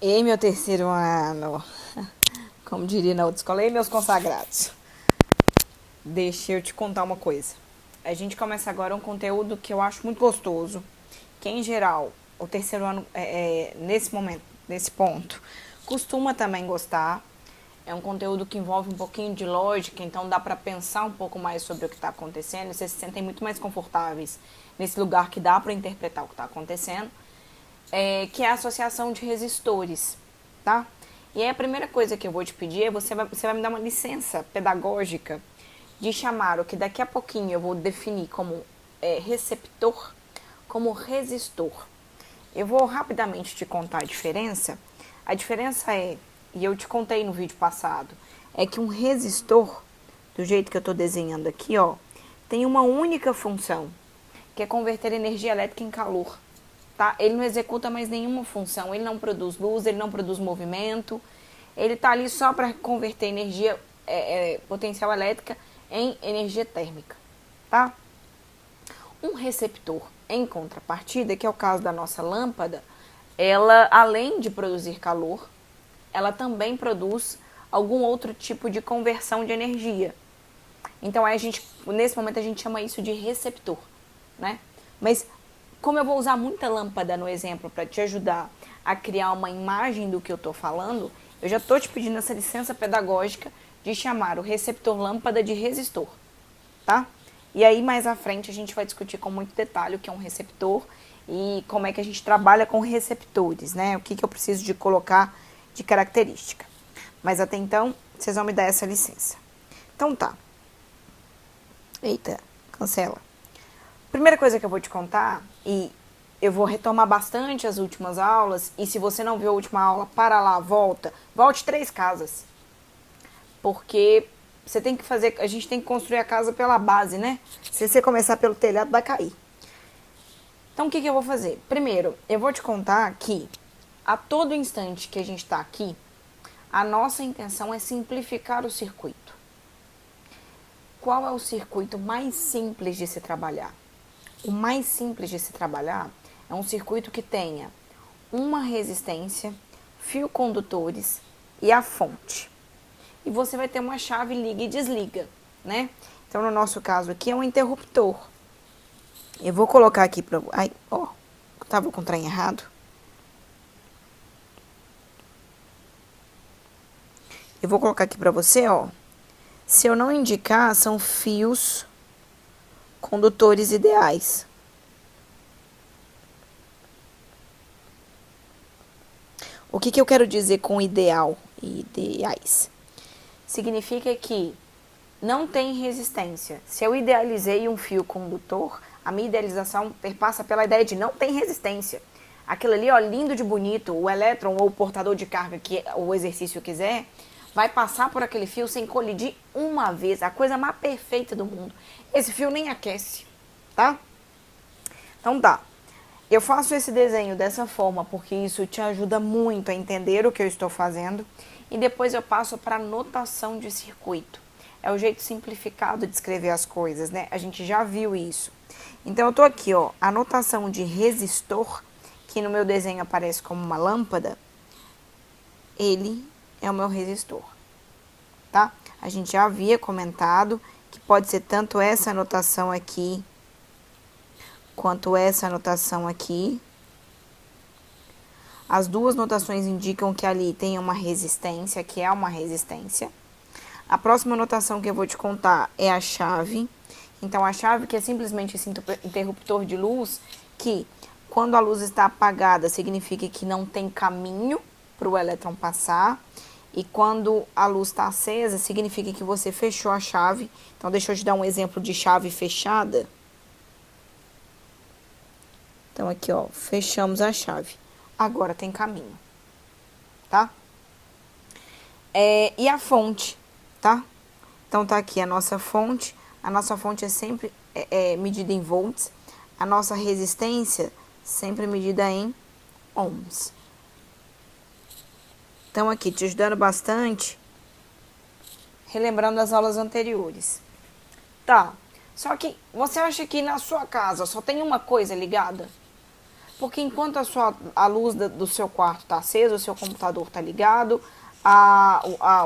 Ei, meu terceiro ano, como diria na outra escola, ei, meus consagrados. Deixa eu te contar uma coisa. A gente começa agora um conteúdo que eu acho muito gostoso, que em geral, o terceiro ano, nesse momento, nesse ponto, costuma também gostar. É um conteúdo que envolve um pouquinho de lógica, então dá para pensar um pouco mais sobre o que está acontecendo. Vocês se sentem muito mais confortáveis nesse lugar que dá para interpretar o que está acontecendo. Que é a associação de resistores, tá? E aí a primeira coisa que eu vou te pedir é você vai me dar uma licença pedagógica de chamar o que daqui a pouquinho eu vou definir como receptor, como resistor. Eu vou rapidamente te contar a diferença. A diferença e eu te contei no vídeo passado, é que um resistor, do jeito que eu estou desenhando aqui, ó, tem uma única função, que é converter energia elétrica em calor. Tá? Ele não executa mais nenhuma função, ele não produz luz, ele não produz movimento, ele está ali só para converter energia potencial elétrica em energia térmica. Tá? Um receptor, em contrapartida, que é o caso da nossa lâmpada, ela, além de produzir calor, ela também produz algum outro tipo de conversão de energia. Então, aí nesse momento, a gente chama isso de receptor, né? Mas, como eu vou usar muita lâmpada no exemplo para te ajudar a criar uma imagem do que eu estou falando, eu já estou te pedindo essa licença pedagógica de chamar o receptor lâmpada de resistor, tá? E aí, mais à frente, a gente vai discutir com muito detalhe o que é um receptor e como é que a gente trabalha com receptores, né? O que eu preciso de colocar de característica. Mas até então, vocês vão me dar essa licença. Então tá. Eita, cancela. Primeira coisa que eu vou te contar, e eu vou retomar bastante as últimas aulas, e se você não viu a última aula, para lá, volte 3 casas. Porque você tem que fazer, a gente tem que construir a casa pela base, né? Se você começar pelo telhado, vai cair. Então, o que eu vou fazer? Primeiro, eu vou te contar que a todo instante que a gente está aqui, a nossa intenção é simplificar o circuito. Qual é o circuito mais simples de se trabalhar? O mais simples de se trabalhar é um circuito que tenha uma resistência, fio condutores e a fonte. E você vai ter uma chave liga e desliga, né? Então, no nosso caso aqui é um interruptor. Eu vou colocar aqui para... Ai, ó, tava com o trem errado. Eu vou colocar aqui para você, ó. Se eu não indicar, são fios condutores ideais. O que eu quero dizer com ideal e ideais? Significa que não tem resistência. Se eu idealizei um fio condutor, a minha idealização perpassa pela ideia de não tem resistência. Aquilo ali, ó, lindo de bonito, o elétron ou o portador de carga que o exercício quiser, vai passar por aquele fio sem colidir uma vez. A coisa mais perfeita do mundo. Esse fio nem aquece, tá? Então tá. Eu faço esse desenho dessa forma porque isso te ajuda muito a entender o que eu estou fazendo. E depois eu passo para a notação de circuito. É o jeito simplificado de escrever as coisas, né? A gente já viu isso. Então eu tô aqui, ó, a notação de resistor, que no meu desenho aparece como uma lâmpada, ele é o meu resistor, tá? A gente já havia comentado que pode ser tanto essa anotação aqui, quanto essa anotação aqui. As duas notações indicam que ali tem uma resistência, que é uma resistência. A próxima notação que eu vou te contar é a chave. Então, a chave que é simplesmente esse interruptor de luz, que quando a luz está apagada, significa que não tem caminho para o elétron passar. E quando a luz está acesa, significa que você fechou a chave. Então, deixa eu te dar um exemplo de chave fechada. Então, aqui, ó, fechamos a chave. Agora tem caminho, tá? E a fonte, tá? Então, tá aqui a nossa fonte. A nossa fonte é sempre medida em volts. A nossa resistência sempre medida em ohms. Então, aqui te ajudando bastante, relembrando as aulas anteriores. Tá, só que você acha que na sua casa só tem uma coisa ligada? Porque enquanto a luz do seu quarto está acesa, o seu computador está ligado,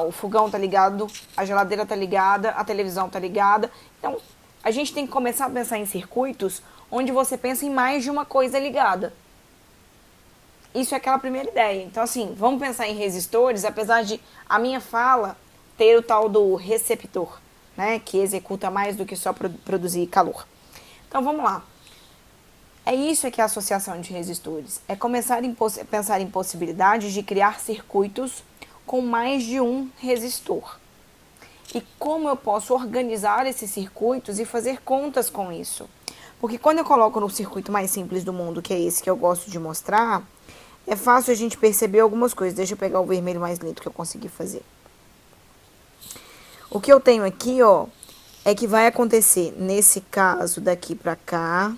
o fogão está ligado, a geladeira está ligada, a televisão está ligada. Então, a gente tem que começar a pensar em circuitos onde você pensa em mais de uma coisa ligada. Isso é aquela primeira ideia. Então, assim, vamos pensar em resistores, apesar de a minha fala ter o tal do receptor, né, que executa mais do que só produzir calor. Então, vamos lá. É isso que é a associação de resistores. É começar a pensar em possibilidades de criar circuitos com mais de um resistor. E como eu posso organizar esses circuitos e fazer contas com isso. Porque quando eu coloco no circuito mais simples do mundo, que é esse que eu gosto de mostrar, é fácil a gente perceber algumas coisas. Deixa eu pegar o vermelho mais lindo que eu consegui fazer. O que eu tenho aqui, ó, é que vai acontecer, nesse caso daqui para cá,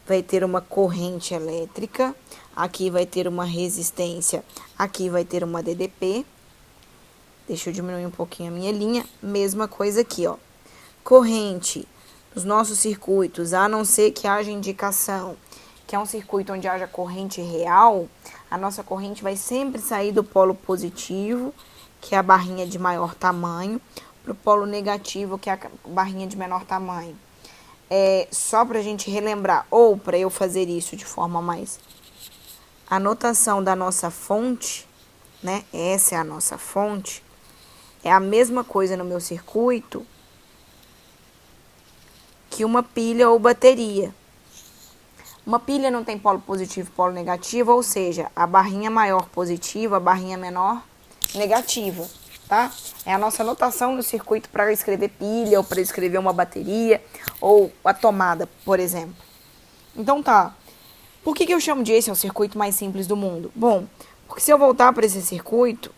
vai ter uma corrente elétrica, aqui vai ter uma resistência, aqui vai ter uma DDP. Deixa eu diminuir um pouquinho a minha linha. Mesma coisa aqui, ó. Corrente nos nossos circuitos, a não ser que haja indicação que é um circuito onde haja corrente real, a nossa corrente vai sempre sair do polo positivo, que é a barrinha de maior tamanho, para o polo negativo, que é a barrinha de menor tamanho. Só para a gente relembrar, ou para eu fazer isso de forma mais... A notação da nossa fonte, né? Essa é a nossa fonte. É a mesma coisa no meu circuito que uma pilha ou bateria. Uma pilha não tem polo positivo e polo negativo, ou seja, a barrinha maior positiva, a barrinha menor negativa, tá? É a nossa notação no circuito para escrever pilha, ou para escrever uma bateria, ou a tomada, por exemplo. Então tá. Por que eu chamo de esse é o circuito mais simples do mundo? Bom, porque se eu voltar para esse circuito,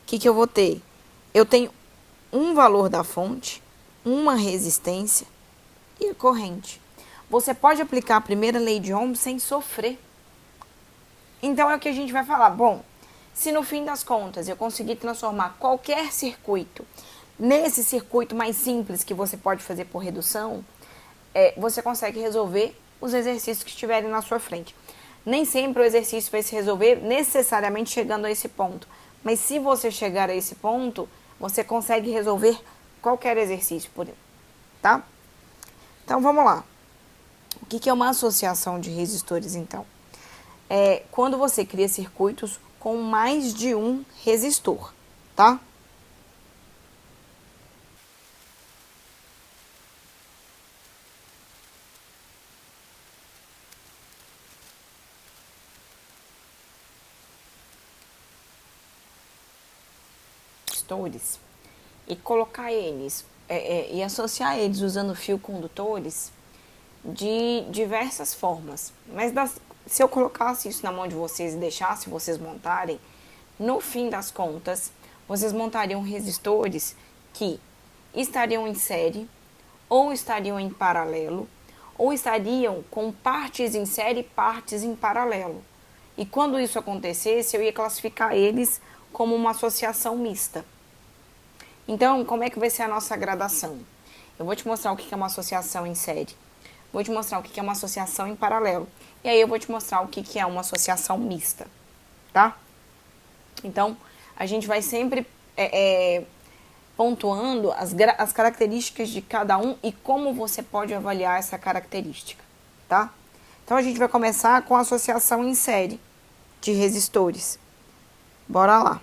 o que eu vou ter? Eu tenho um valor da fonte, uma resistência e a corrente. Você pode aplicar a primeira lei de Ohm sem sofrer. Então é o que a gente vai falar. Bom, se no fim das contas eu conseguir transformar qualquer circuito nesse circuito mais simples que você pode fazer por redução, você consegue resolver os exercícios que estiverem na sua frente. Nem sempre o exercício vai se resolver necessariamente chegando a esse ponto. Mas se você chegar a esse ponto, você consegue resolver qualquer exercício, tá? Então, vamos lá. O que é uma associação de resistores, então? É quando você cria circuitos com mais de um resistor, tá? Resistores e colocar eles e associar eles usando fio condutores de diversas formas. Mas se eu colocasse isso na mão de vocês e deixasse vocês montarem, no fim das contas, vocês montariam resistores que estariam em série, ou estariam em paralelo, ou estariam com partes em série e partes em paralelo. E quando isso acontecesse, eu ia classificar eles como uma associação mista. Então, como é que vai ser a nossa gradação? Eu vou te mostrar o que é uma associação em série. Vou te mostrar o que é uma associação em paralelo. E aí eu vou te mostrar o que é uma associação mista, tá? Então, a gente vai sempre pontuando as características de cada um e como você pode avaliar essa característica, tá? Então, a gente vai começar com a associação em série de resistores. Bora lá.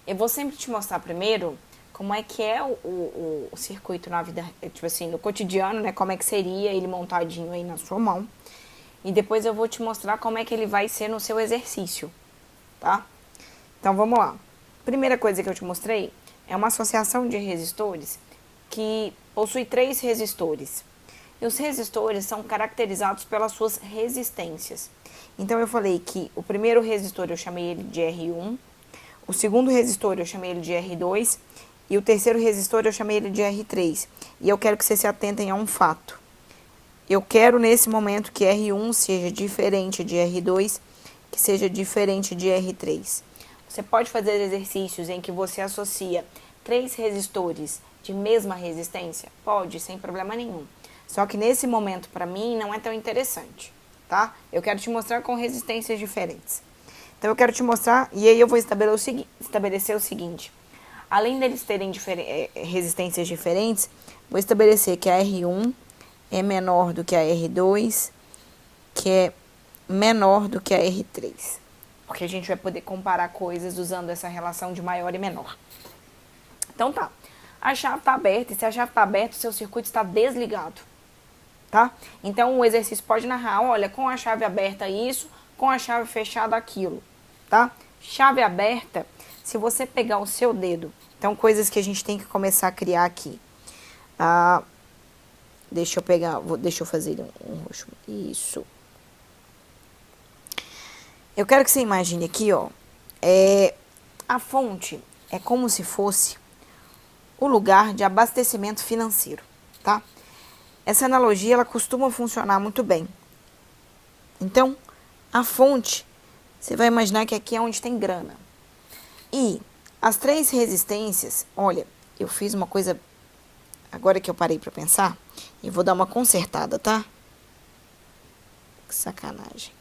Eu vou sempre te mostrar primeiro como é que é o circuito na vida, tipo assim, no cotidiano, né? Como é que seria ele montadinho aí na sua mão. E depois eu vou te mostrar como é que ele vai ser no seu exercício, tá? Então, vamos lá. Primeira coisa que eu te mostrei é uma associação de resistores que possui 3 resistores. E os resistores são caracterizados pelas suas resistências. Então, eu falei que o primeiro resistor eu chamei ele de R1, o segundo resistor eu chamei ele de R2 e o terceiro resistor eu chamei ele de R3. E eu quero que vocês se atentem a um fato. Eu quero nesse momento que R1 seja diferente de R2, que que seja diferente de R3. Você pode fazer exercícios em que você associa 3 resistores de mesma resistência? Pode, sem problema nenhum. Só que nesse momento, para mim, não é tão interessante, tá? Eu quero te mostrar com resistências diferentes. Então, eu quero te mostrar, e aí eu vou estabelecer o seguinte. Além deles terem resistências diferentes, vou estabelecer que a R1 é menor do que a R2, que é menor do que a R3. Porque a gente vai poder comparar coisas usando essa relação de maior e menor. Então tá, a chave está aberta, e se a chave está aberta, o seu circuito está desligado, tá? Então o exercício pode narrar, olha, com a chave aberta isso, com a chave fechada aquilo, tá? Chave aberta, se você pegar o seu dedo, então coisas que a gente tem que começar a criar aqui. Deixa eu fazer um roxo, isso. Eu quero que você imagine aqui, ó, a fonte é como se fosse o lugar de abastecimento financeiro, tá? Essa analogia, ela costuma funcionar muito bem. Então, a fonte, você vai imaginar que aqui é onde tem grana. E as 3 resistências, olha, eu fiz uma coisa, agora que eu parei pra pensar, e vou dar uma consertada, tá? Que sacanagem.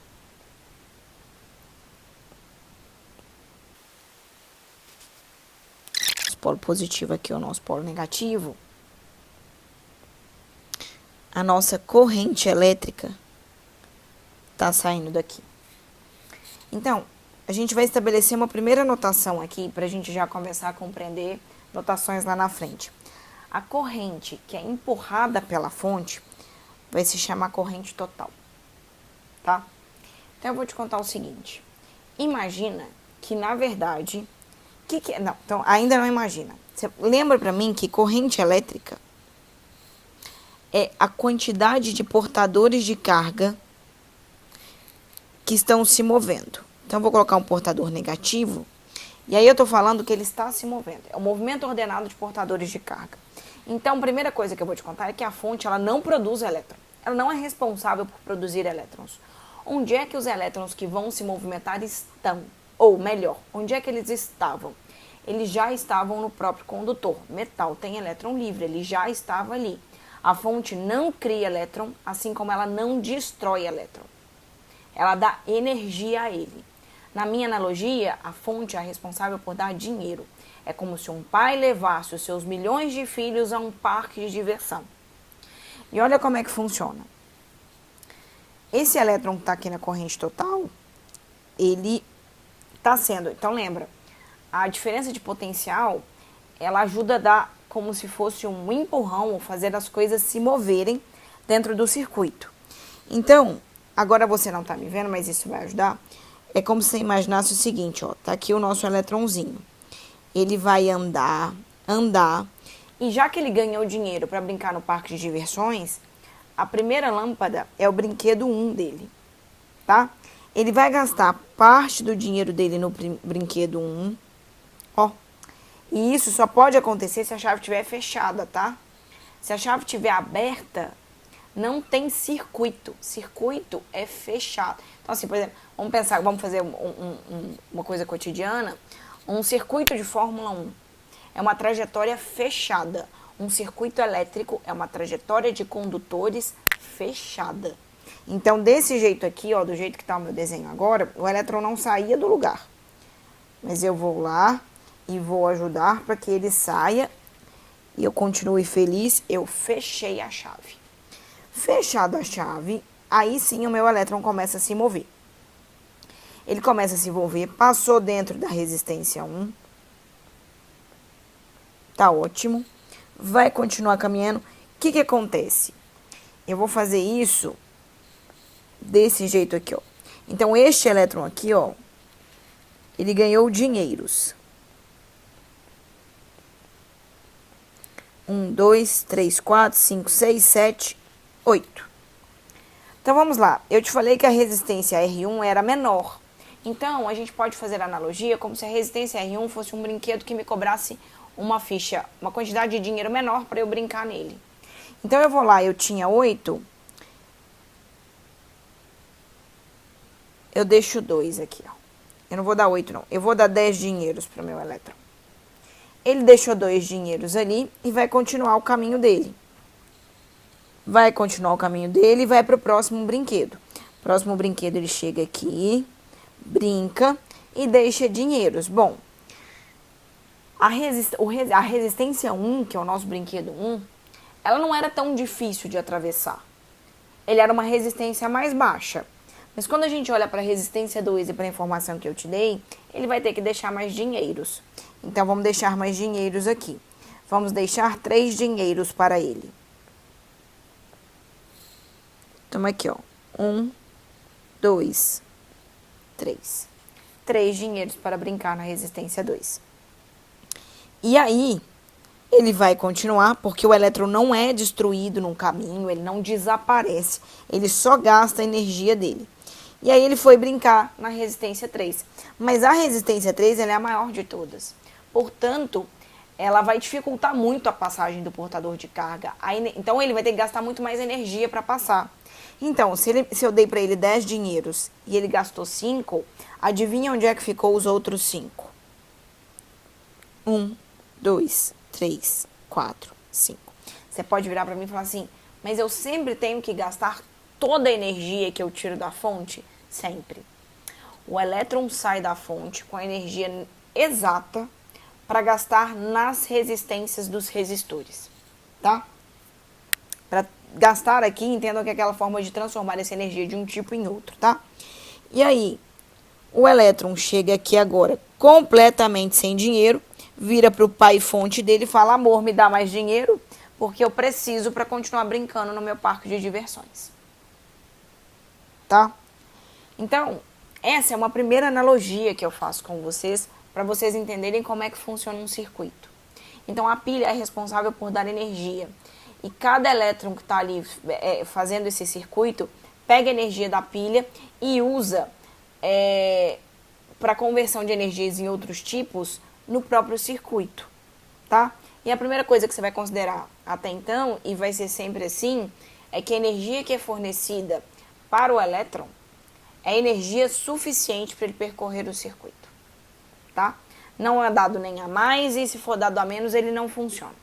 Nosso polo positivo aqui, o nosso polo negativo. A nossa corrente elétrica tá saindo daqui. Então, a gente vai estabelecer uma primeira notação aqui para a gente já começar a compreender notações lá na frente. A corrente que é empurrada pela fonte vai se chamar corrente total, tá? Então, eu vou te contar o seguinte. Imagina que, na verdade... Não, então, ainda não imagina. Você lembra para mim que corrente elétrica é a quantidade de portadores de carga que estão se movendo. Então, eu vou colocar um portador negativo, e aí eu estou falando que ele está se movendo. É um movimento ordenado de portadores de carga. Então, a primeira coisa que eu vou te contar é que a fonte, ela não produz elétron. Ela não é responsável por produzir elétrons. Onde é que os elétrons que vão se movimentar estão? Ou melhor, onde é que eles estavam? Eles já estavam no próprio condutor. Metal tem elétron livre, ele já estava ali. A fonte não cria elétron, assim como ela não destrói elétron. Ela dá energia a ele. Na minha analogia, a fonte é a responsável por dar dinheiro. É como se um pai levasse os seus milhões de filhos a um parque de diversão. E olha como é que funciona. Esse elétron que está aqui na corrente total, ele está sendo... Então lembra, a diferença de potencial, ela ajuda a dar como se fosse um empurrão, ou fazer as coisas se moverem dentro do circuito. Então, agora você não está me vendo, mas isso vai ajudar. É como se você imaginasse o seguinte, ó, tá aqui o nosso elétronzinho. Ele vai andar, e já que ele ganhou dinheiro para brincar no parque de diversões, a primeira lâmpada é o brinquedo 1 dele, tá? Ele vai gastar parte do dinheiro dele no brinquedo 1, ó. E isso só pode acontecer se a chave estiver fechada, tá? Se a chave estiver aberta, não tem circuito. Circuito é fechado. Então, assim, por exemplo, vamos fazer uma coisa cotidiana. Um circuito de Fórmula 1 é uma trajetória fechada. Um circuito elétrico é uma trajetória de condutores fechada. Então, desse jeito aqui, ó, do jeito que está o meu desenho agora, o elétron não saía do lugar. Mas eu vou lá e vou ajudar para que ele saia e eu continue feliz. Eu fechei a chave. Fechada a chave, aí sim o meu elétron começa a se mover. Ele começa a se mover, passou dentro da resistência 1. Tá ótimo. Vai continuar caminhando. O que acontece? Eu vou fazer isso desse jeito aqui, ó. Então, este elétron aqui, ó, ele ganhou dinheiros. 1, 2, 3, 4, 5, 6, 7, 8. Então, vamos lá. Eu te falei que a resistência R1 era menor. Então, a gente pode fazer a analogia como se a resistência R1 fosse um brinquedo que me cobrasse uma ficha, uma quantidade de dinheiro menor para eu brincar nele. Então, eu vou lá, eu tinha 8. eu deixo 2 aqui, ó. Eu não vou dar 8, não. Eu vou dar 10 dinheiros para o meu elétron. Ele deixou 2 dinheiros ali e vai continuar o caminho dele. Vai continuar o caminho dele e vai para o próximo brinquedo. Próximo brinquedo ele chega aqui, brinca e deixa dinheiros. Bom, a resistência 1, que é o nosso brinquedo 1, ela não era tão difícil de atravessar. Ele era uma resistência mais baixa. Mas quando a gente olha para a resistência 2 e para a informação que eu te dei, ele vai ter que deixar mais dinheiros. Então, vamos deixar mais dinheiros aqui. Vamos deixar 3 dinheiros para ele. Toma aqui, ó. 1, 2, 3. 3 dinheiros para brincar na resistência 2. E aí, ele vai continuar, porque o elétron não é destruído no caminho, ele não desaparece, ele só gasta a energia dele. E aí ele foi brincar na resistência 3. Mas a resistência 3 ela é a maior de todas. Portanto, ela vai dificultar muito a passagem do portador de carga. Então ele vai ter que gastar muito mais energia para passar. Então, se eu dei para ele 10 dinheiros e ele gastou 5, adivinha onde é que ficou os outros 5? 1, 2, 3, 4, 5. Você pode virar para mim e falar assim, mas eu sempre tenho que gastar toda a energia que eu tiro da fonte? Sempre. O elétron sai da fonte com a energia exata para gastar nas resistências dos resistores, tá? Para gastar aqui, entendam que é aquela forma de transformar essa energia de um tipo em outro, tá? E aí, o elétron chega aqui agora completamente sem dinheiro, vira para o pai fonte dele e fala, amor, me dá mais dinheiro, porque eu preciso para continuar brincando no meu parque de diversões. Tá? Então, essa é uma primeira analogia que eu faço com vocês, para vocês entenderem como é que funciona um circuito. Então, a pilha é responsável por dar energia. E cada elétron que está ali fazendo esse circuito, pega a energia da pilha e usa para conversão de energias em outros tipos no próprio circuito, tá? E a primeira coisa que você vai considerar até então, e vai ser sempre assim, é que a energia que é fornecida para o elétron é energia suficiente para ele percorrer o circuito, tá? Não é dado nem a mais e se for dado a menos ele não funciona.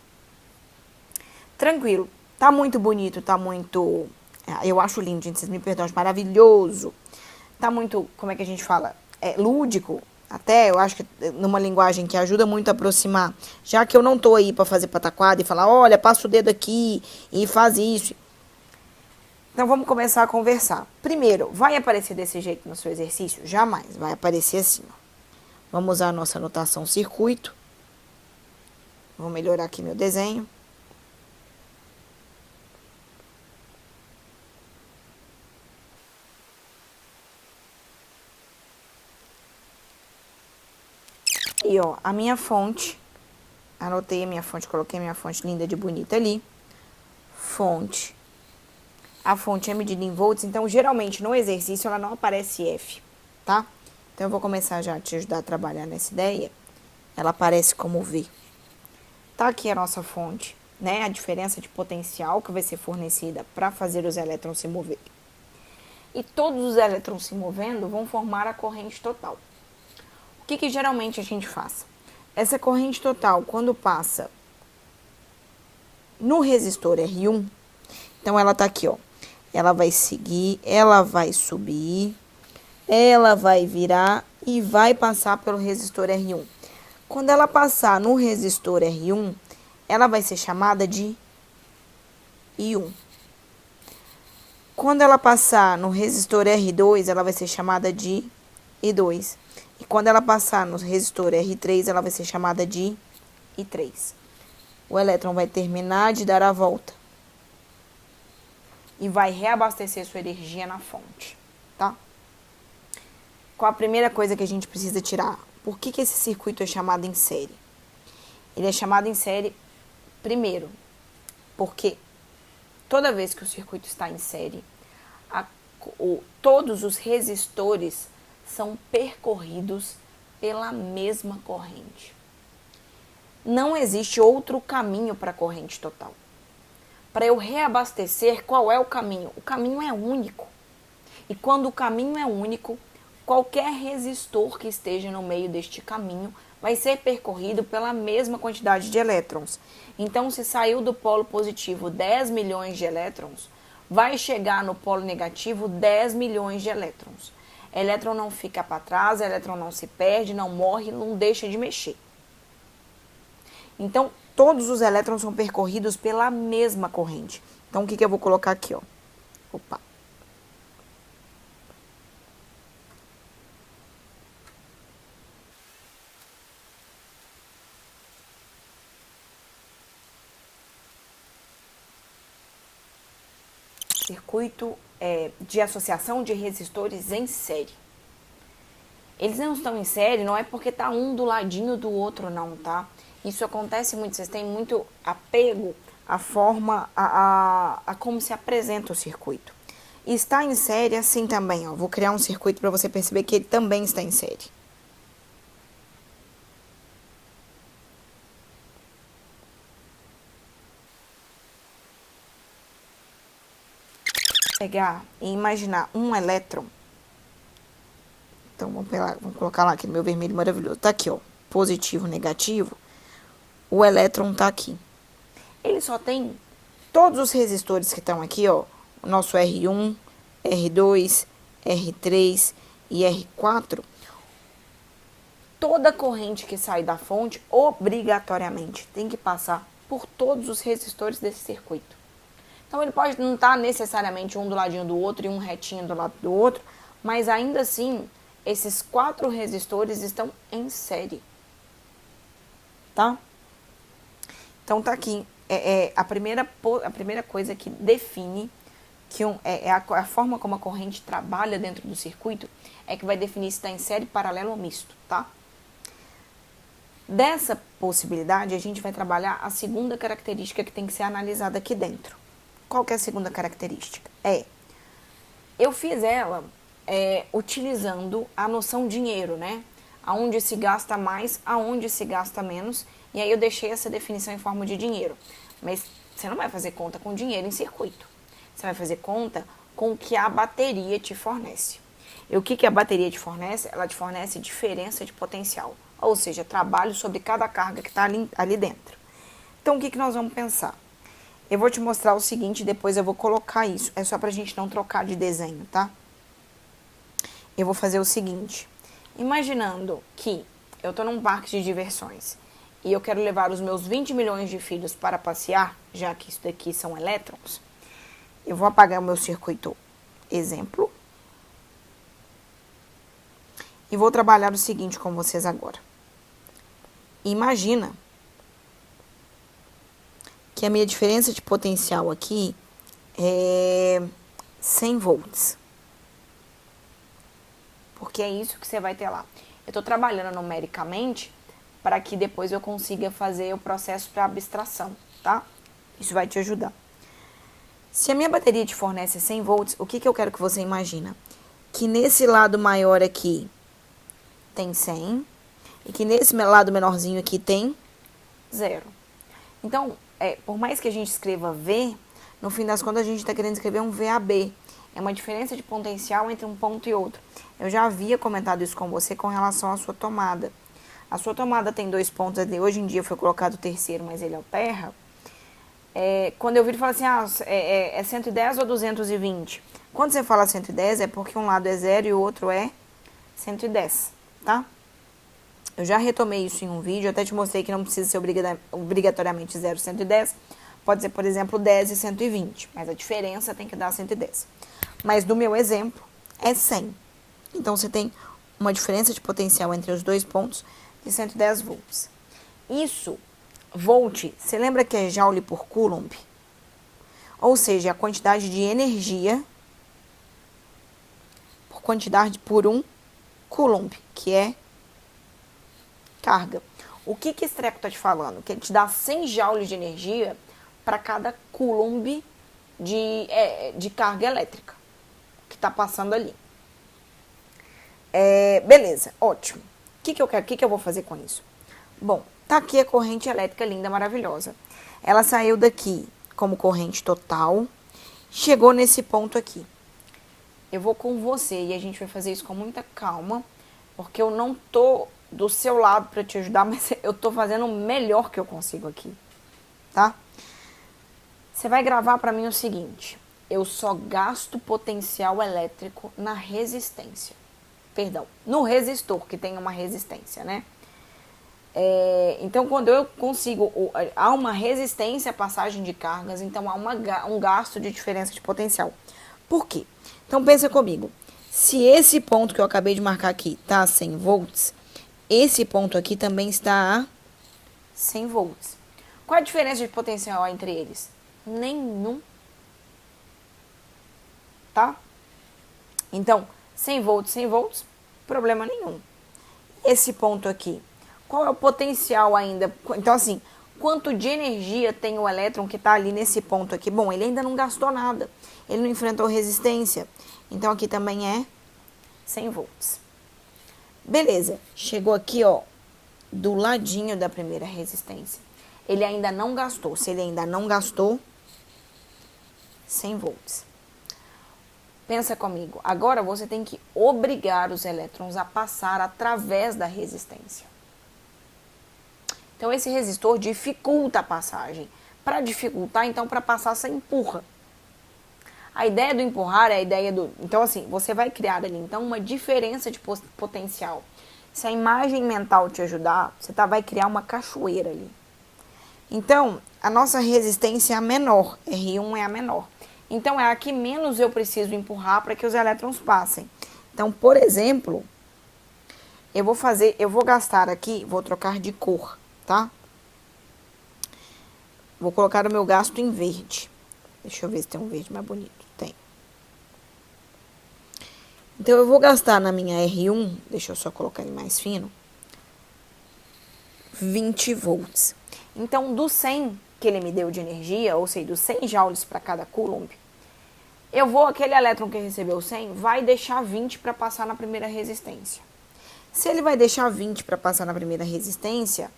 Tranquilo, tá muito bonito, tá muito... Eu acho lindo, gente, vocês me perdoam, acho maravilhoso. Tá muito, como é que a gente fala? Lúdico, até eu acho que numa linguagem que ajuda muito a aproximar. Já que eu não tô aí para fazer pataquada e falar, olha, passa o dedo aqui e faz isso. Então, vamos começar a conversar. Primeiro, vai aparecer desse jeito no seu exercício? Jamais, vai aparecer assim, ó. Vamos usar a nossa anotação circuito. Vou melhorar aqui meu desenho. E, ó, a minha fonte. Anotei a minha fonte, coloquei a minha fonte linda de bonita ali. Fonte. A fonte é medida em volts, então, geralmente, no exercício, ela não aparece F, tá? Então, eu vou começar já a te ajudar a trabalhar nessa ideia. Ela aparece como V. Tá aqui a nossa fonte, né? A diferença de potencial que vai ser fornecida para fazer os elétrons se mover. E todos os elétrons se movendo vão formar a corrente total. O que geralmente a gente faz? Essa corrente total, quando passa no resistor R1, então ela tá aqui, ó. Ela vai seguir, ela vai subir, ela vai virar e vai passar pelo resistor R1. Quando ela passar no resistor R1, ela vai ser chamada de I1. Quando ela passar no resistor R2, ela vai ser chamada de I2. E quando ela passar no resistor R3, ela vai ser chamada de I3. O elétron vai terminar de dar a volta e vai reabastecer sua energia na fonte, tá? Qual a primeira coisa que a gente precisa tirar? Por que esse circuito é chamado em série? Ele é chamado em série, primeiro, porque toda vez que o circuito está em série, todos os resistores são percorridos pela mesma corrente. Não existe outro caminho para a corrente total. Para eu reabastecer, qual é o caminho? O caminho é único. E quando o caminho é único, qualquer resistor que esteja no meio deste caminho vai ser percorrido pela mesma quantidade de elétrons. Então, se saiu do polo positivo 10 milhões de elétrons, vai chegar no polo negativo 10 milhões de elétrons. Elétron não fica para trás, elétron não se perde, não morre, não deixa de mexer. Então, todos os elétrons são percorridos pela mesma corrente. Então, o que eu vou colocar aqui, ó? Opa. Circuito de associação de resistores em série. Eles não estão em série, não é porque tá um do ladinho do outro, não, tá? Isso acontece muito, vocês têm muito apego à forma, a como se apresenta o circuito. E está em série assim também, ó. Vou criar um circuito para você perceber que ele também está em série. Pegar e imaginar um elétron. Então, vamos colocar lá aqui no meu vermelho maravilhoso. Tá aqui, ó, positivo, negativo. O elétron tá aqui. Ele só tem todos os resistores que estão aqui, ó. O nosso R1, R2, R3 e R4. Toda corrente que sai da fonte, obrigatoriamente, tem que passar por todos os resistores desse circuito. Então, ele pode não estar necessariamente um do ladinho do outro e um retinho do lado do outro, mas ainda assim, esses 4 resistores estão em série. Tá? Então, tá aqui. A primeira coisa que define que a forma como a corrente trabalha dentro do circuito é que vai definir se está em série, paralelo ou misto, tá? Dessa possibilidade, a gente vai trabalhar a segunda característica que tem que ser analisada aqui dentro. Qual que é a segunda característica? Eu fiz ela utilizando a noção dinheiro, né? Aonde se gasta mais, aonde se gasta menos. E aí eu deixei essa definição em forma de dinheiro. Mas você não vai fazer conta com dinheiro em circuito. Você vai fazer conta com o que a bateria te fornece. E o que a bateria te fornece? Ela te fornece diferença de potencial. Ou seja, trabalho sobre cada carga que está ali dentro. Então, o que nós vamos pensar? Eu vou te mostrar o seguinte, depois eu vou colocar isso. É só pra gente não trocar de desenho, tá? Eu vou fazer o seguinte. Imaginando que eu tô num parque de diversões e eu quero levar os meus 20 milhões de filhos para passear, já que isso daqui são elétrons, eu vou apagar o meu circuito exemplo e vou trabalhar o seguinte com vocês agora. Imagina que a minha diferença de potencial aqui é 100 volts. Porque é isso que você vai ter lá. Eu estou trabalhando numericamente para que depois eu consiga fazer o processo para abstração, tá? Isso vai te ajudar. Se a minha bateria te fornece 100 volts, o que eu quero que você imagina? Que nesse lado maior aqui tem 100 e que nesse lado menorzinho aqui tem 0. Então, por mais que a gente escreva V, no fim das contas a gente está querendo escrever um VAB. É uma diferença de potencial entre um ponto e outro. Eu já havia comentado isso com você com relação à sua tomada. A sua tomada tem 2 pontos ali. Hoje em dia foi colocado o terceiro, mas ele alterna. Quando eu vi, ele fala assim, é 110 ou 220? Quando você fala 110, é porque um lado é 0 e o outro é 110, tá? Eu já retomei isso em um vídeo, até te mostrei que não precisa ser obrigatoriamente 0 e 110. Pode ser, por exemplo, 10 e 120, mas a diferença tem que dar 110. Mas do meu exemplo, é 100. Então, você tem uma diferença de potencial entre os 2 pontos de 110 volts. Isso, volt, você lembra que é joule por coulomb? Ou seja, a quantidade de energia por um coulomb, que é carga. O que esse treco está te falando? Que ele te dá 100 joules de energia para cada coulomb de carga elétrica que está passando ali. Beleza, ótimo. O que eu quero? O que eu vou fazer com isso? Bom, tá aqui a corrente elétrica linda, maravilhosa. Ela saiu daqui como corrente total, chegou nesse ponto aqui. eu vou com você e a gente vai fazer isso com muita calma, porque eu não tô do seu lado para te ajudar, mas eu tô fazendo o melhor que eu consigo aqui, tá? Você vai gravar para mim o seguinte: eu só gasto potencial elétrico na resistência. Perdão, no resistor, que tem uma resistência, né? Então, quando eu consigo, há uma resistência à passagem de cargas, então há um gasto de diferença de potencial. Por quê? Então, pensa comigo. Se esse ponto que eu acabei de marcar aqui está a 100 volts, esse ponto aqui também está a 100 volts. Qual a diferença de potencial entre eles? Nenhum. Tá? Então, 100 volts, problema nenhum. Esse ponto aqui, qual é o potencial ainda? Então, assim, quanto de energia tem o elétron que está ali nesse ponto aqui? Bom, ele ainda não gastou nada. Ele não enfrentou resistência. Então, aqui também é 100 volts. Beleza. Chegou aqui, ó, do ladinho da primeira resistência. Ele ainda não gastou. Se ele ainda não gastou, 100 volts. Pensa comigo. Agora, você tem que obrigar os elétrons a passar através da resistência. Então, esse resistor dificulta a passagem. Para dificultar, então, para passar, você empurra. A ideia do empurrar é a ideia do... Então, assim, você vai criar ali, então, uma diferença de potencial. Se a imagem mental te ajudar, você vai criar uma cachoeira ali. Então, a nossa resistência é a menor. R1 é a menor. Então, é a que menos eu preciso empurrar para que os elétrons passem. Então, por exemplo, eu vou gastar aqui, vou trocar de cor, tá? Vou colocar o meu gasto em verde. Deixa eu ver se tem um verde mais bonito. Tem. Então, eu vou gastar na minha R1, deixa eu só colocar ele mais fino, 20 volts. Então, do 100 que ele me deu de energia, ou seja, dos 100 joules para cada coulomb, aquele elétron que recebeu 100, vai deixar 20 para passar na primeira resistência. Se ele vai deixar 20 para passar na primeira resistência,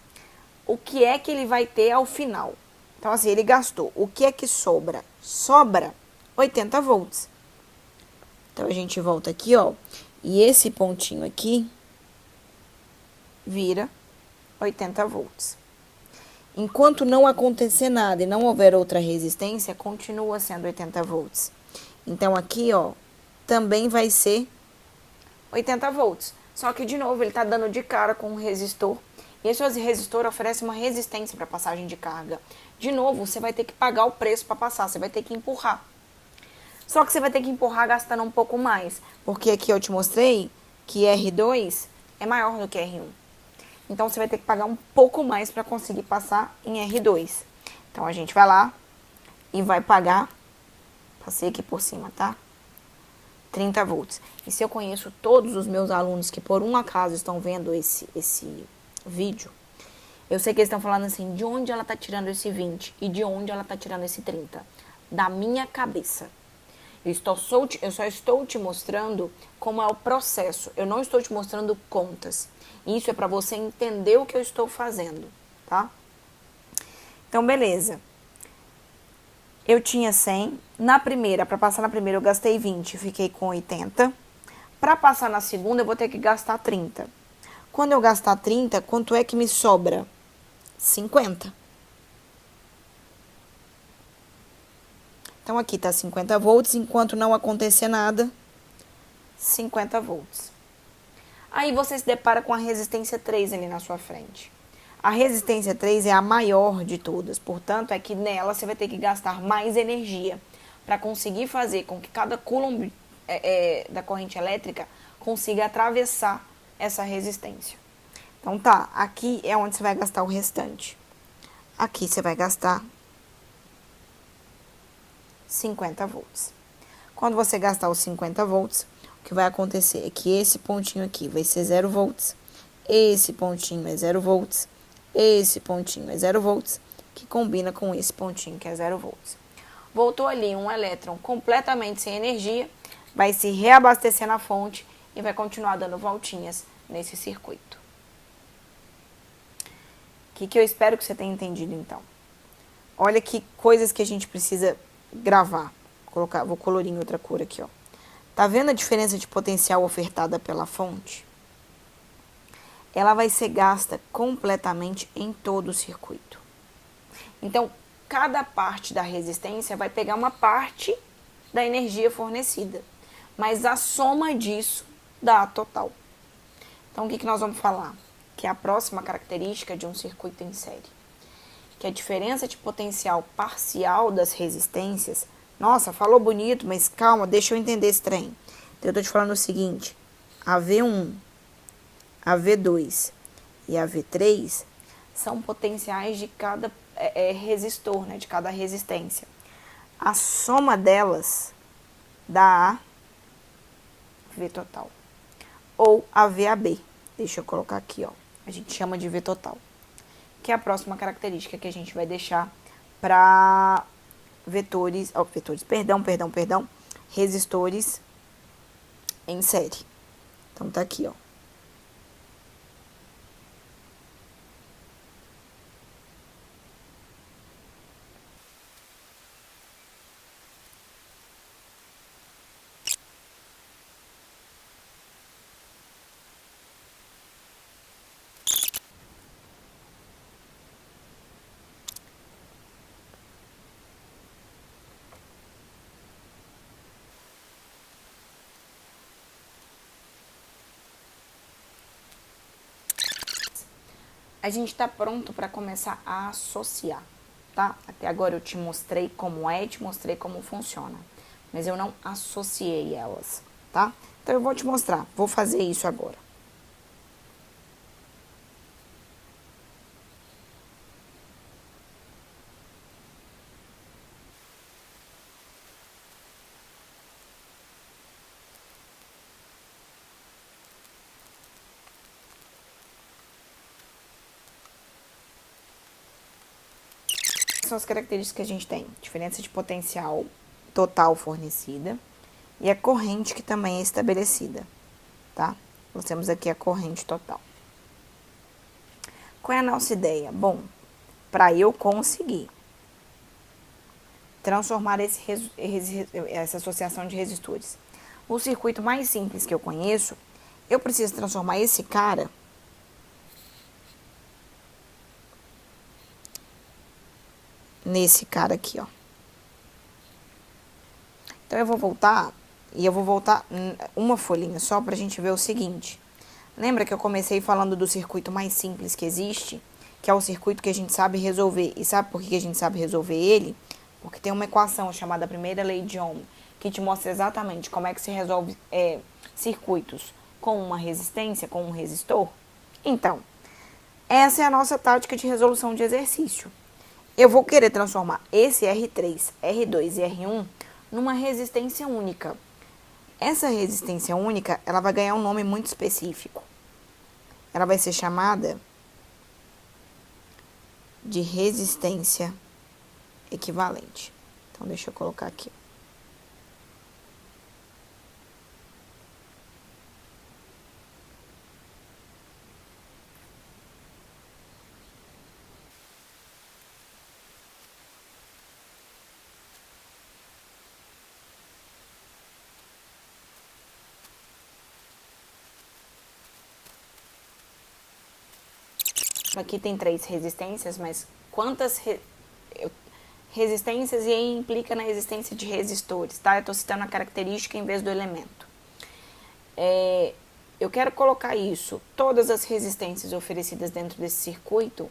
o que é que ele vai ter ao final? Então, assim, ele gastou. O que é que sobra? Sobra 80 volts. Então, a gente volta aqui, ó. E esse pontinho aqui vira 80 volts. Enquanto não acontecer nada e não houver outra resistência, continua sendo 80 volts. Então, aqui, ó, também vai ser 80 volts. Só que, de novo, ele está dando de cara com um resistor. E esse resistor oferece uma resistência para passagem de carga. De novo, você vai ter que pagar o preço para passar, você vai ter que empurrar. Só que você vai ter que empurrar gastando um pouco mais. Porque aqui eu te mostrei que R2 é maior do que R1. Então, você vai ter que pagar um pouco mais para conseguir passar em R2. Então, a gente vai lá e vai pagar, passei aqui por cima, tá? 30 volts. E se eu conheço todos os meus alunos que por um acaso estão vendo esse vídeo, eu sei que eles estão falando assim, de onde ela tá tirando esse 20 e de onde ela tá tirando esse 30? Da minha cabeça. Eu só estou te mostrando como é o processo. Eu não estou te mostrando contas. Isso é para você entender o que eu estou fazendo, tá? Então, beleza. Eu tinha 100. Na primeira, para passar na primeira, eu gastei 20, fiquei com 80. Para passar na segunda, eu vou ter que gastar 30. Quando eu gastar 30, quanto é que me sobra? 50. Então, aqui tá 50 volts, enquanto não acontecer nada, 50 volts. Aí você se depara com a resistência 3 ali na sua frente. A resistência 3 é a maior de todas, portanto, é que nela você vai ter que gastar mais energia para conseguir fazer com que cada coulomb da corrente elétrica consiga atravessar essa resistência. Então tá, aqui é onde você vai gastar o restante. Aqui você vai gastar 50 volts. Quando você gastar os 50 volts, o que vai acontecer é que esse pontinho aqui vai ser 0 volts, esse pontinho é 0 volts, esse pontinho é 0 volts, que combina com esse pontinho que é 0 volts. Voltou ali um elétron completamente sem energia, vai se reabastecer na fonte e vai continuar dando voltinhas nesse circuito. O que eu espero que você tenha entendido, então. Olha que coisas que a gente precisa gravar. Vou colorir em outra cor aqui, ó. Tá vendo a diferença de potencial ofertada pela fonte? Ela vai ser gasta completamente em todo o circuito. Então, cada parte da resistência vai pegar uma parte da energia fornecida, mas a soma disso dá a total. Então, o que nós vamos falar? Que é a próxima característica de um circuito em série. Que a diferença de potencial parcial das resistências... Nossa, falou bonito, mas calma, deixa eu entender esse trem. Então, eu tô te falando o seguinte. A V1, a V2 e a V3 são potenciais de cada resistor, né? De cada resistência. A soma delas dá a V total. Ou a VAB. Deixa eu colocar aqui, ó. A gente chama de V total. Que é a próxima característica que a gente vai deixar para resistores em série. Então, tá aqui, ó. A gente está pronto para começar a associar, tá? Até agora eu te mostrei como é, te mostrei como funciona, mas eu não associei elas, tá? Então eu vou te mostrar, vou fazer isso agora. São as características que a gente tem: diferença de potencial total fornecida e a corrente que também é estabelecida, tá? Nós temos aqui a corrente total. Qual é a nossa ideia? Bom, para eu conseguir transformar essa associação de resistores, o circuito mais simples que eu conheço, eu preciso transformar esse cara nesse cara aqui, ó. Então, eu vou voltar, e eu vou voltar uma folhinha só pra gente ver o seguinte. Lembra que eu comecei falando do circuito mais simples que existe? Que é o circuito que a gente sabe resolver. E sabe por que a gente sabe resolver ele? Porque tem uma equação chamada primeira lei de Ohm, que te mostra exatamente como é que se resolve circuitos com uma resistência, com um resistor. Então, essa é a nossa tática de resolução de exercício. Eu vou querer transformar esse R3, R2 e R1 numa resistência única. Essa resistência única, ela vai ganhar um nome muito específico. Ela vai ser chamada de resistência equivalente. Então, deixa eu colocar aqui. Aqui tem 3 resistências, mas quantas resistências e aí implica na existência de resistores, tá? Eu estou citando a característica em vez do elemento. Eu quero colocar isso, todas as resistências oferecidas dentro desse circuito,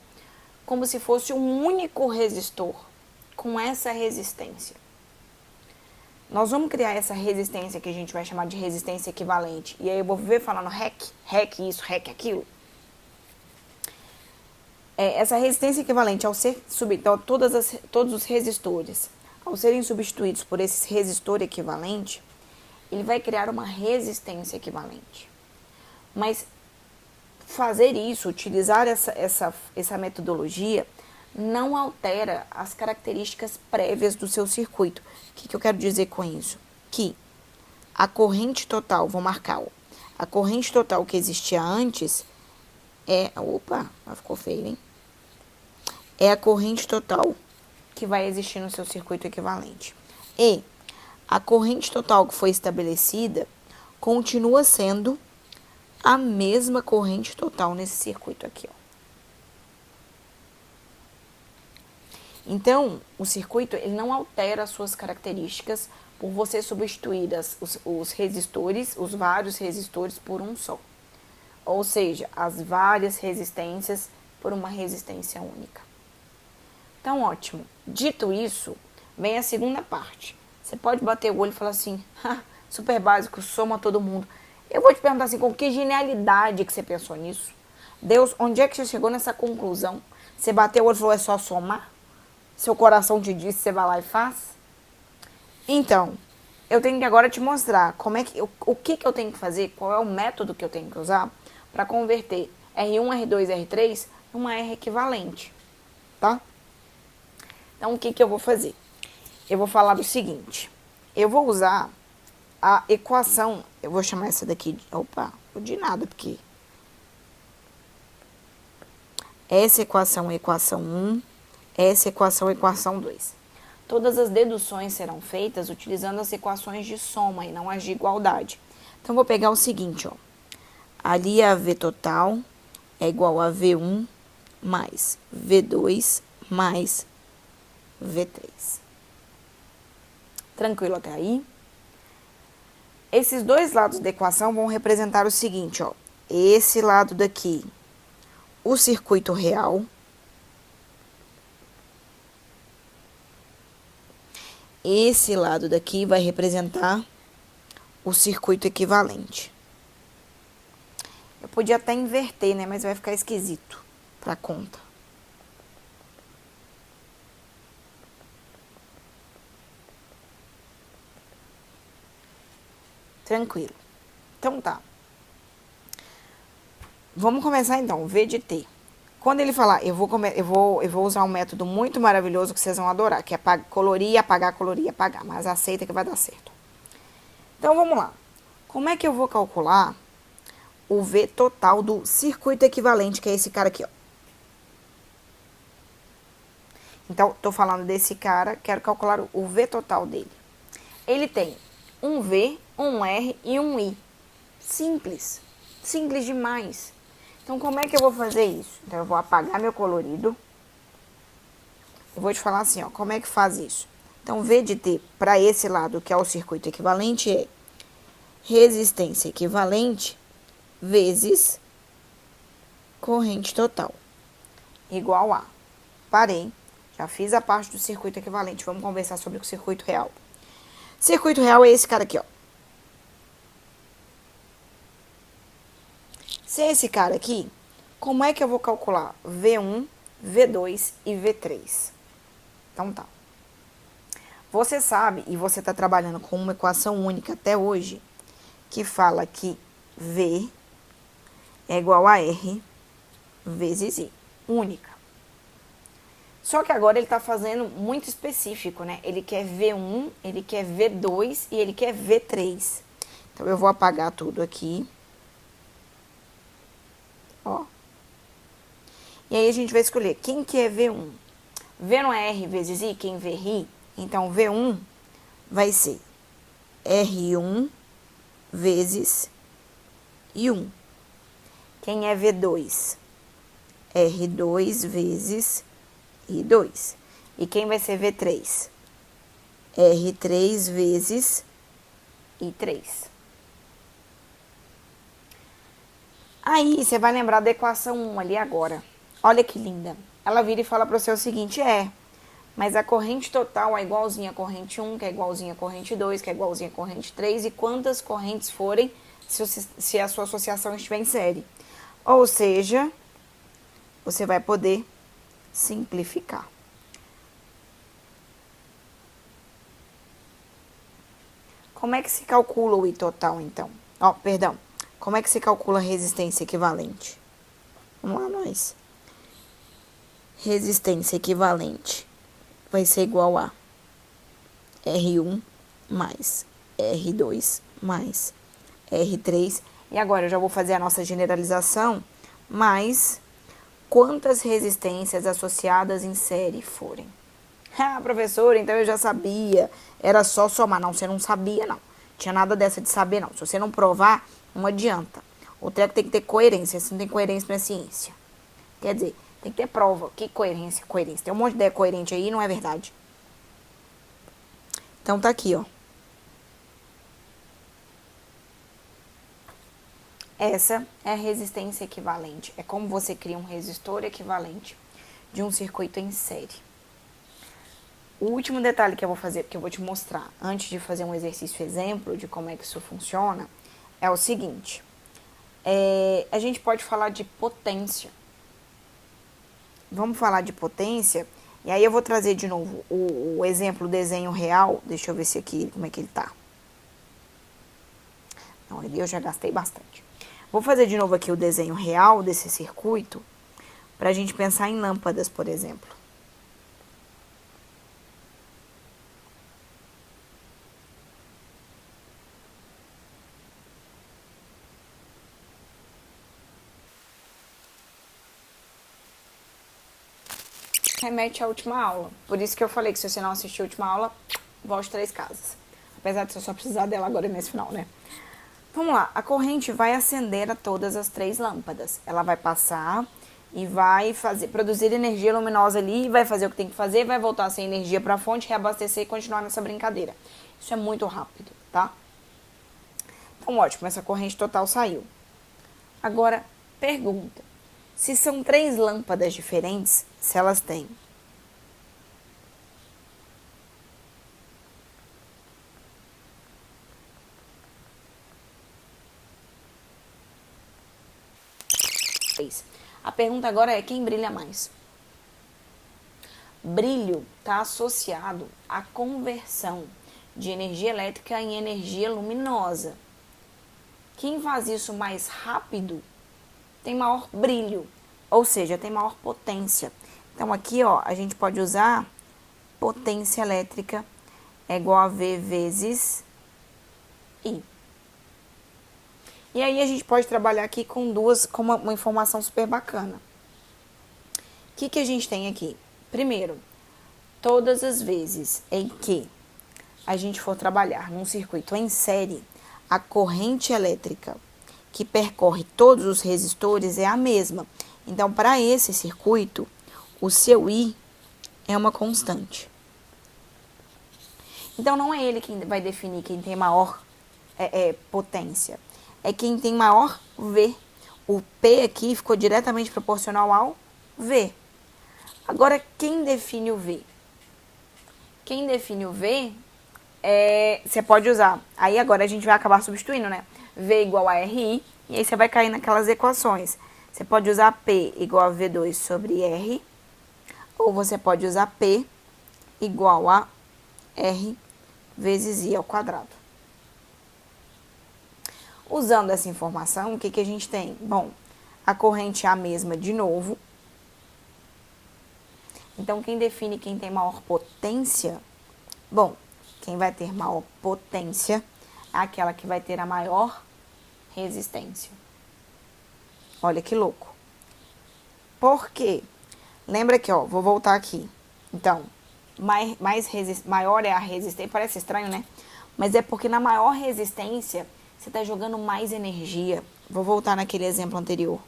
como se fosse um único resistor com essa resistência. Nós vamos criar essa resistência que a gente vai chamar de resistência equivalente. E aí eu vou viver falando REC isso, REC aquilo. Essa resistência equivalente, ao ser então, todos os resistores, ao serem substituídos por esse resistor equivalente, ele vai criar uma resistência equivalente. Mas fazer isso, utilizar essa metodologia, não altera as características prévias do seu circuito. O que eu quero dizer com isso? Que a corrente total, vou marcar, ó, a corrente total que existia antes opa, ficou feio, hein? É a corrente total que vai existir no seu circuito equivalente. E a corrente total que foi estabelecida continua sendo a mesma corrente total nesse circuito aqui, ó. Então, o circuito ele não altera as suas características por você substituir os resistores, os vários resistores, por um só. Ou seja, as várias resistências por uma resistência única. Então, ótimo. Dito isso, vem a segunda parte. Você pode bater o olho e falar assim, super básico, soma todo mundo. Eu vou te perguntar assim, com que genialidade que você pensou nisso? Deus, onde é que você chegou nessa conclusão? Você bateu o olho e falou, é só somar? Seu coração te disse, você vai lá e faz? Então, eu tenho que agora te mostrar como é que, o que eu tenho que fazer, qual é o método que eu tenho que usar para converter R1, R2, R3 numa R equivalente, tá? Então, o que eu vou fazer? Eu vou falar do seguinte, eu vou usar a equação, eu vou chamar essa daqui, de nada, porque essa equação é equação 1, essa equação é equação 2. Todas as deduções serão feitas utilizando as equações de soma e não as de igualdade. Então, vou pegar o seguinte, ó. Ali a V total é igual a V1 mais V2 mais V3. Tranquilo até aí? Esses dois lados da equação vão representar o seguinte, ó. Esse lado daqui, o circuito real. Esse lado daqui vai representar o circuito equivalente. Eu podia até inverter, né? Mas vai ficar esquisito pra conta. Tranquilo. Então tá. Vamos começar então, V de T. Quando ele falar, eu vou usar um método muito maravilhoso que vocês vão adorar, que é colorir, apagar, mas aceita que vai dar certo. Então, vamos lá. Como é que eu vou calcular o V total do circuito equivalente, que é esse cara aqui, ó? Então, tô falando desse cara, quero calcular o V total dele. Ele tem um V, um R e um I. Simples. Simples demais. Então, como é que eu vou fazer isso? Então, eu vou apagar meu colorido. Eu vou te falar assim, ó, como é que faz isso? Então, V de T para esse lado, que é o circuito equivalente, é resistência equivalente vezes corrente total, igual a... Parei, já fiz a parte do circuito equivalente, vamos conversar sobre o circuito real. Circuito real é esse cara aqui, ó. Se é esse cara aqui, como é que eu vou calcular V1, V2 e V3? Então tá. Você sabe, e você está trabalhando com uma equação única até hoje, que fala que V é igual a R vezes I. Única. Só que agora ele está fazendo muito específico, né? Ele quer V1, ele quer V2 e ele quer V3. Então, eu vou apagar tudo aqui. Ó. E aí, a gente vai escolher quem que é V1. V não é R vezes I, quem vê I. Então, V1 vai ser R1 vezes I1. Quem é V2? R2 vezes I2. E quem vai ser V3? R3 vezes I3. Aí, você vai lembrar da equação 1 ali agora. Olha que linda. Ela vira e fala para você o seguinte, mas a corrente total é igualzinha a corrente 1, que é igualzinha a corrente 2, que é igualzinha a corrente 3, e quantas correntes forem se a sua associação estiver em série. Ou seja, você vai poder simplificar. Como é que se calcula o I total, então? Como é que se calcula a resistência equivalente? Vamos lá, nós. Resistência equivalente vai ser igual a R1 mais R2 mais R3. E agora eu já vou fazer a nossa generalização, mais quantas resistências associadas em série forem. Ah, professora, então eu já sabia. Era só somar. Não, você não sabia, não. Tinha nada dessa de saber, não. Se você não provar, não adianta. O treco tem que ter coerência. Se não tem coerência, não é ciência. Quer dizer, tem que ter prova. Que coerência? Coerência. Tem um monte de ideia coerente aí, não é verdade. Então tá aqui, ó. Essa é a resistência equivalente. É como você cria um resistor equivalente de um circuito em série. O último detalhe que eu vou fazer, porque eu vou te mostrar antes de fazer um exercício exemplo de como é que isso funciona, é o seguinte. A gente pode falar de potência. Vamos falar de potência, e aí eu vou trazer de novo o exemplo, o desenho real. Deixa eu ver se aqui, como é que ele tá. Não, ali eu já gastei bastante. Vou fazer de novo aqui o desenho real desse circuito, para a gente pensar em lâmpadas, por exemplo. Remete à última aula. Por isso que eu falei que se você não assistiu a última aula, volte 3 casas. Apesar de você só precisar dela agora nesse final, né? Vamos lá, a corrente vai acender a todas as 3 lâmpadas. Ela vai passar e vai produzir energia luminosa ali, vai fazer o que tem que fazer, vai voltar sem energia para a fonte, reabastecer e continuar nessa brincadeira. Isso é muito rápido, tá? Então, ótimo, essa corrente total saiu. Agora, pergunta. Se são 3 lâmpadas diferentes, se elas têm a pergunta agora é quem brilha mais? Brilho está associado à conversão de energia elétrica em energia luminosa. Quem faz isso mais rápido tem maior brilho, ou seja, tem maior potência. Então aqui, ó, a gente pode usar potência elétrica é igual a V vezes I. E aí a gente pode trabalhar aqui com uma informação super bacana. O que a gente tem aqui? Primeiro, todas as vezes em que a gente for trabalhar num circuito em série, a corrente elétrica que percorre todos os resistores é a mesma. Então, para esse circuito, o seu I é uma constante. Então, não é ele quem vai definir quem tem maior potência. É quem tem maior V. O P aqui ficou diretamente proporcional ao V. Agora, quem define o V? Quem define o V, você pode usar. Aí, agora, a gente vai acabar substituindo, né? V igual a RI, e aí você vai cair naquelas equações. Você pode usar P igual a V2 sobre R, ou você pode usar P igual a R vezes I ao quadrado. Usando essa informação, o que a gente tem? Bom, a corrente é a mesma de novo. Então, quem define quem tem maior potência? Bom, quem vai ter maior potência é aquela que vai ter a maior resistência. Olha que louco. Por quê? Lembra que, ó, vou voltar aqui. Então, maior é a resistência. Parece estranho, né? Mas é porque na maior resistência, você está jogando mais energia. Vou voltar naquele exemplo anterior.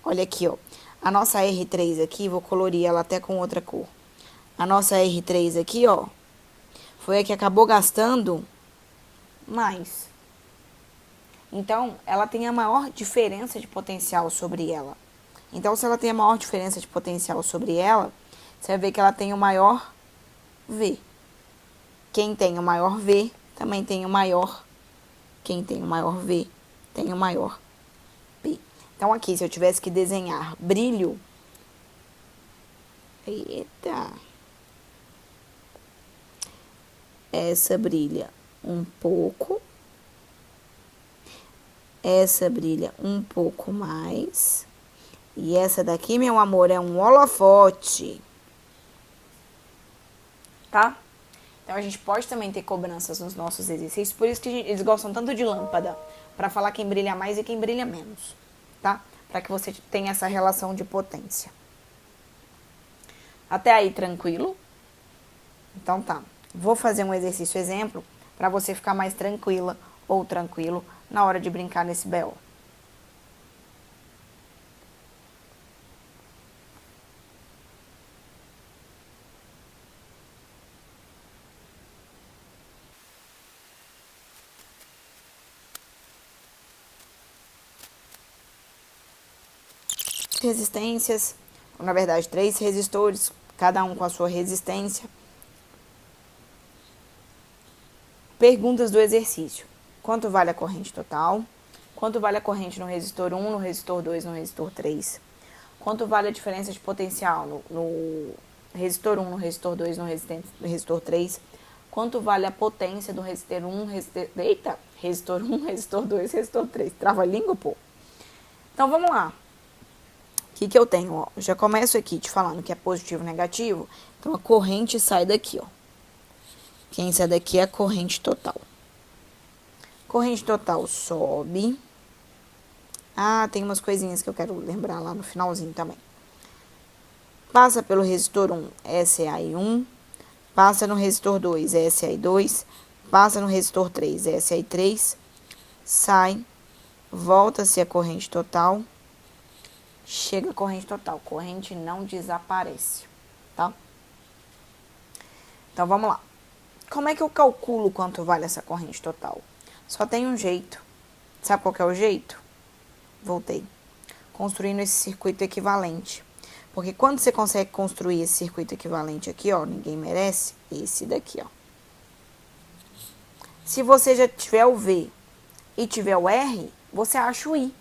Olha aqui, ó. A nossa R3 aqui, vou colorir ela até com outra cor. A nossa R3 aqui, ó, foi a que acabou gastando mais. Então, ela tem a maior diferença de potencial sobre ela. Então, se ela tem a maior diferença de potencial sobre ela, você vai ver que ela tem o maior V. Quem tem o maior V, também tem o maior. Quem tem o maior V, tem o maior P. Então, aqui, se eu tivesse que desenhar brilho... Eita! Essa brilha um pouco. Essa brilha um pouco mais. E essa daqui, meu amor, é um holofote. Tá? Então, a gente pode também ter cobranças nos nossos exercícios. Por isso que eles gostam tanto de lâmpada. Para falar quem brilha mais e quem brilha menos. Tá? Para que você tenha essa relação de potência. Até aí, tranquilo? Então tá, vou fazer um exercício exemplo para você ficar mais tranquila ou tranquilo na hora de brincar nesse BO. Resistências, na verdade 3 resistores, cada um com a sua resistência. Perguntas do exercício: quanto vale a corrente total? Quanto vale a corrente no resistor 1, no resistor 2, no resistor 3? Quanto vale a diferença de potencial no resistor 1, no resistor 2, no resistor 3? Quanto vale a potência do resistor 1, resistor 1, resistor 2, resistor 3? Trava a língua, pô. Então, vamos lá. O que eu tenho? Ó, já começo aqui te falando que é positivo e negativo. Então, a corrente sai daqui, ó. Quem sai daqui é a corrente total. Corrente total sobe. Ah, tem umas coisinhas que eu quero lembrar lá no finalzinho também. Passa pelo resistor 1, SAI1. Passa no resistor 2, SAI2. Passa no resistor 3, SAI3. Sai. Volta-se a corrente total. Chega a corrente total. Corrente não desaparece, tá? Então, vamos lá. Como é que eu calculo quanto vale essa corrente total? Só tem um jeito. Sabe qual que é o jeito? Voltei. Construindo esse circuito equivalente. Porque quando você consegue construir esse circuito equivalente aqui, ó, ninguém merece, esse daqui, ó. Se você já tiver o V e tiver o R, você acha o I.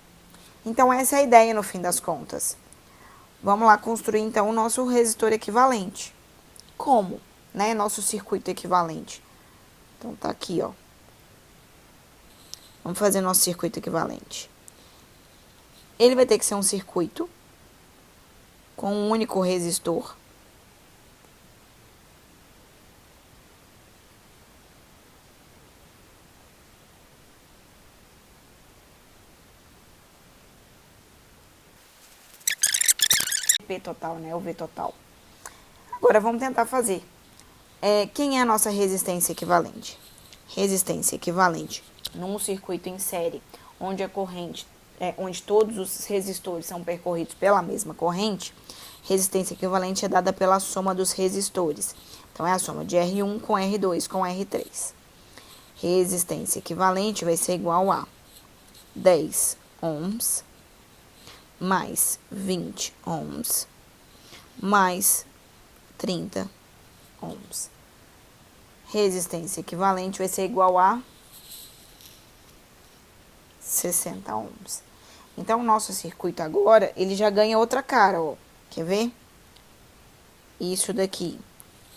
Então, essa é a ideia no fim das contas. Vamos lá construir, então, o nosso resistor equivalente. Como? Né? Nosso circuito equivalente. Então, tá aqui, ó. Vamos fazer nosso circuito equivalente. Ele vai ter que ser um circuito com um único resistor. P total, né? O V total. Agora, vamos tentar fazer. Quem é a nossa resistência equivalente? Resistência equivalente num circuito em série, onde a corrente, onde todos os resistores são percorridos pela mesma corrente, resistência equivalente é dada pela soma dos resistores. Então, é a soma de R1 com R2 com R3. Resistência equivalente vai ser igual a 10 ohms mais 20 ohms mais 30 ohms. Resistência equivalente vai ser igual a 60 ohms. Então, o nosso circuito agora, ele já ganha outra cara, ó. Quer ver? Isso daqui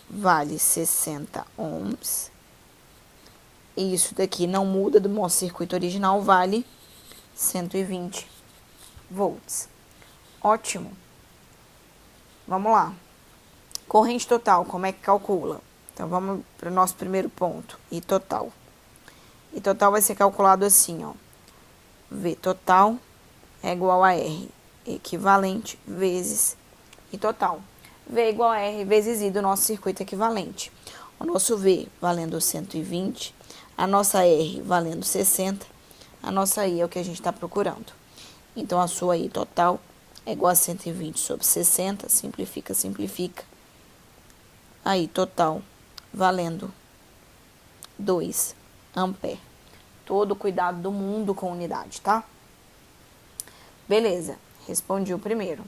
vale 60 ohms. Isso daqui não muda do nosso circuito original, vale 120 volts. Ótimo. Vamos lá. Corrente total, como é que calcula? Então, vamos para o nosso primeiro ponto, I total. I total vai ser calculado assim, ó. V total é igual a R equivalente vezes I total. V é igual a R vezes I do nosso circuito equivalente. O nosso V valendo 120, a nossa R valendo 60, a nossa I é o que a gente está procurando. Então, a sua I total é igual a 120 sobre 60, simplifica, simplifica. A I total valendo 2 ampere. Todo o cuidado do mundo com unidade, tá? Beleza, respondi o primeiro.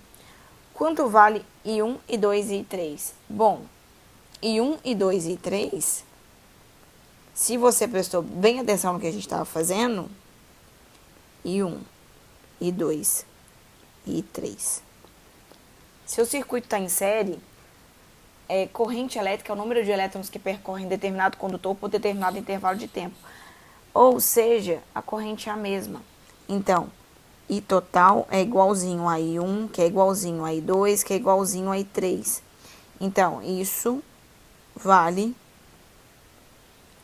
Quanto vale I1, I2 e I3? Bom, I1, I2 e I3, se você prestou bem atenção no que a gente estava fazendo, I1, I2 e I3. Se o circuito está em série, corrente elétrica é o número de elétrons que percorrem determinado condutor por determinado intervalo de tempo. Ou seja, a corrente é a mesma. Então, I total é igualzinho a I1, que é igualzinho a I2, que é igualzinho a I3. Então, isso vale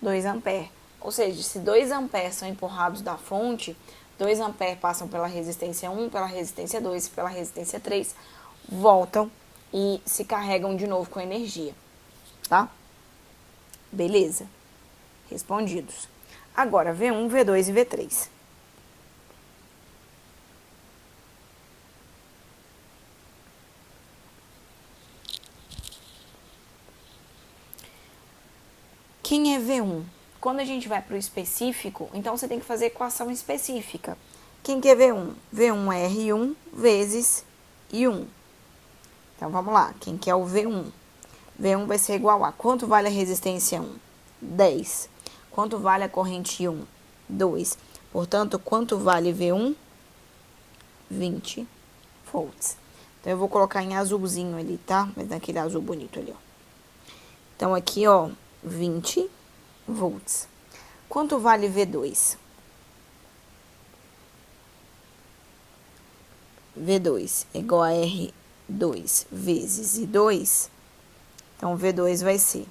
2 amperes. Ou seja, se 2 amperes são empurrados da fonte, 2 amperes passam pela resistência 1, pela resistência 2 e pela resistência 3, voltam e se carregam de novo com energia, tá? Beleza. Respondidos. Agora, V1, V2 e V3. Quem é V1? Quando a gente vai para o específico, então você tem que fazer equação específica. Quem que é V1? V1 é R1 vezes I1. Então, vamos lá. Quem que é o V1? V1 vai ser igual a... Quanto vale a resistência 1? 10. Quanto vale a corrente 1? 2. Portanto, quanto vale V1? 20 volts. Então, eu vou colocar em azulzinho ali, tá? Mas naquele azul bonito ali, ó. Então, aqui, ó, 20 volts. Quanto vale V2? V2 é igual a R2 vezes I2. Então, V2 vai ser...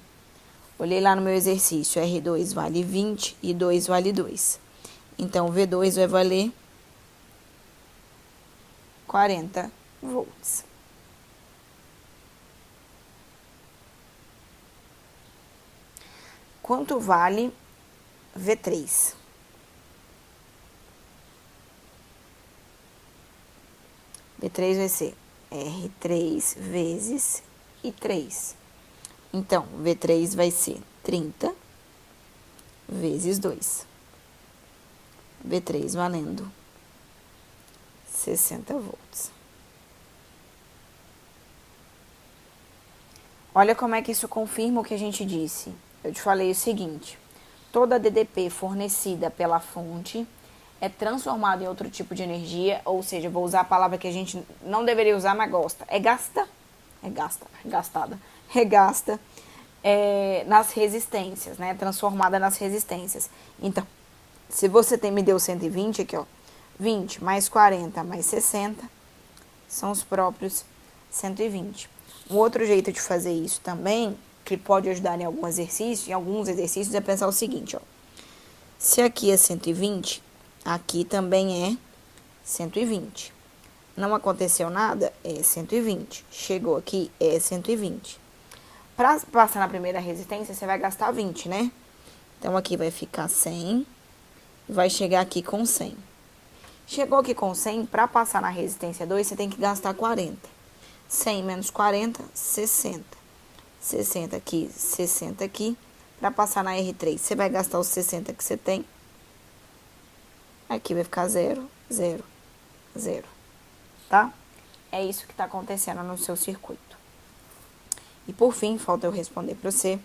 Olhei lá no meu exercício, R2 vale 20 e 2 vale 2. Então, V2 vai valer 40 volts. Quanto vale V3? V3 vai ser R3 vezes I3. Então, V3 vai ser 30 vezes 2. V3 valendo 60 volts. Olha como é que isso confirma o que a gente disse. Eu te falei o seguinte: toda DDP fornecida pela fonte é transformada em outro tipo de energia, ou seja, vou usar a palavra que a gente não deveria usar, mas gosta. Regasta nas resistências, né? Transformada nas resistências. Então, se você me deu 120 aqui, ó, 20 mais 40 mais 60 são os próprios 120. Um outro jeito de fazer isso também, que pode ajudar em alguns exercícios, é pensar o seguinte, ó. Se aqui é 120, aqui também é 120. Não aconteceu nada, é 120. Chegou aqui, é 120. Para passar na primeira resistência, você vai gastar 20, né? Então, aqui vai ficar 100 e vai chegar aqui com 100. Chegou aqui com 100, para passar na resistência 2, você tem que gastar 40. 100 menos 40, 60. 60 aqui, 60 aqui. Para passar na R3, você vai gastar os 60 que você tem. Aqui vai ficar 0, 0, 0. Tá? É isso que está acontecendo no seu circuito. E por fim, falta eu responder para você.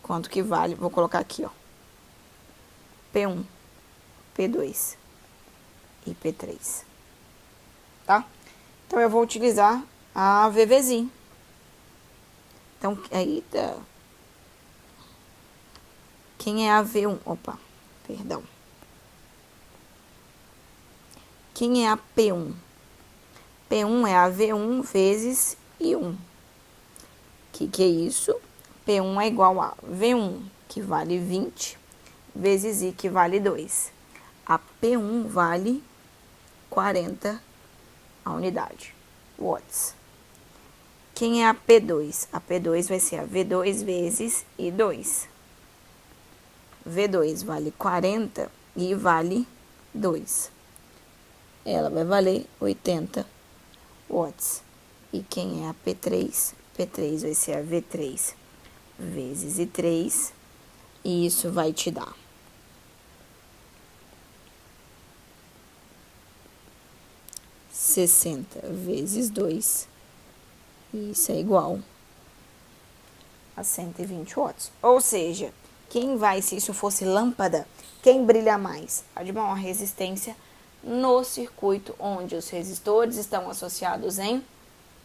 Quanto que vale? Vou colocar aqui, ó. P1, P2 e P3. Tá? Então, eu vou utilizar a VVzinho. Então, eita. Quem é a V1? Opa, perdão. Quem é a P1? P1 é a V1 vezes I1. Que é isso? P1 é igual a V1, que vale 20, vezes I, que vale 2. A P1 vale 40 a unidade, watts. Quem é a P2? A P2 vai ser a V2 vezes I2. V2 vale 40 e vale 2. Ela vai valer 80 watts. E quem é a P3? P3 vai ser a V3 vezes I3. E isso vai te dar 60 vezes 2. E isso é igual a 120 watts. Ou seja, se isso fosse lâmpada, quem brilha mais? A de maior resistência no circuito onde os resistores estão associados em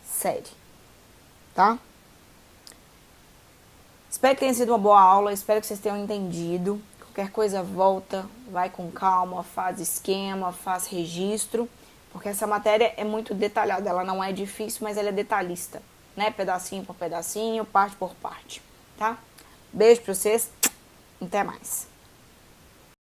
série. Tá? Espero que tenha sido uma boa aula, espero que vocês tenham entendido. Qualquer coisa volta, vai com calma, faz esquema, faz registro, porque essa matéria é muito detalhada, ela não é difícil, mas ela é detalhista, né? Pedacinho por pedacinho, parte por parte, tá? Beijo pra vocês, até mais.